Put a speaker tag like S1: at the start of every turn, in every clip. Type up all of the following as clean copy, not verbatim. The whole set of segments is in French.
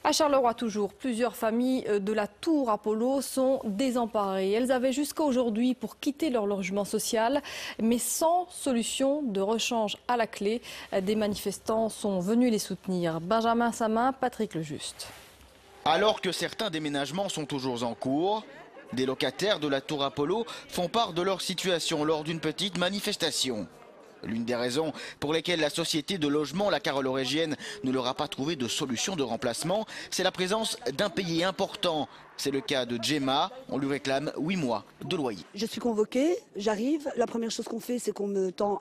S1: À Charleroi toujours, plusieurs familles de la Tour Apollo sont désemparées. Elles avaient jusqu'à aujourd'hui pour quitter leur logement social, mais sans solution de rechange à la clé. Des manifestants sont venus les soutenir. Benjamin Samin, Patrick Lejuste.
S2: Alors que certains déménagements sont toujours en cours, des locataires de la Tour Apollo font part de leur situation lors d'une petite manifestation. L'une des raisons pour lesquelles la société de logement La Carole-Aurégienne ne leur a pas trouvé de solution de remplacement, c'est la présence d'impayés importants. C'est le cas de Gemma, on lui réclame 8 mois de loyer.
S3: Je suis convoquée, j'arrive, la première chose qu'on fait c'est qu'on me tend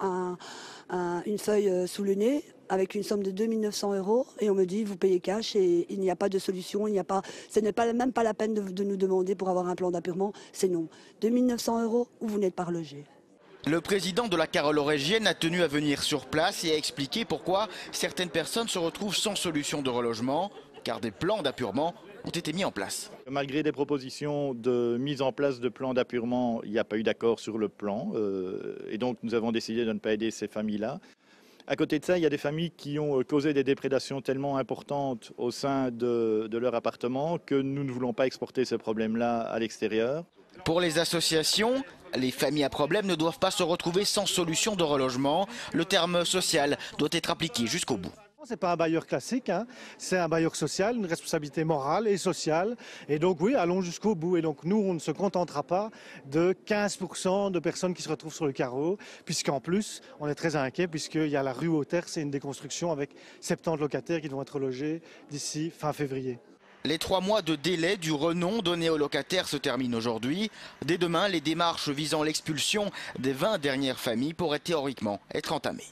S3: une feuille sous le nez avec une somme de 2 900 € et on me dit vous payez cash et il n'y a pas de solution, ce n'est même pas la peine de nous demander pour avoir un plan d'appurement, c'est non. 2 900 € ou vous n'êtes pas relogé.
S2: Le président de La Carole-Aurégienne a tenu à venir sur place et à expliquer pourquoi certaines personnes se retrouvent sans solution de relogement, car des plans d'appurement ont été mis en place.
S4: Malgré des propositions de mise en place de plans d'appurement, il n'y a pas eu d'accord sur le plan et donc nous avons décidé de ne pas aider ces familles-là. À côté de ça, il y a des familles qui ont causé des déprédations tellement importantes au sein de leur appartement que nous ne voulons pas exporter ce problème-là à l'extérieur.
S2: Pour les associations, les familles à problème ne doivent pas se retrouver sans solution de relogement. Le terme social doit être appliqué jusqu'au bout.
S5: Ce n'est pas un bailleur classique, c'est un bailleur social, une responsabilité morale et sociale. Et donc oui, allons jusqu'au bout. Et donc nous, on ne se contentera pas de 15% de personnes qui se retrouvent sur le carreau, puisqu'en plus, on est très inquiet, puisqu'il y a la rue aux Terres, c'est une déconstruction avec 70 locataires qui vont être logés d'ici fin février.
S2: Les 3 mois de délai du renom donné aux locataires se terminent aujourd'hui. Dès demain, les démarches visant l'expulsion des 20 dernières familles pourraient théoriquement être entamées.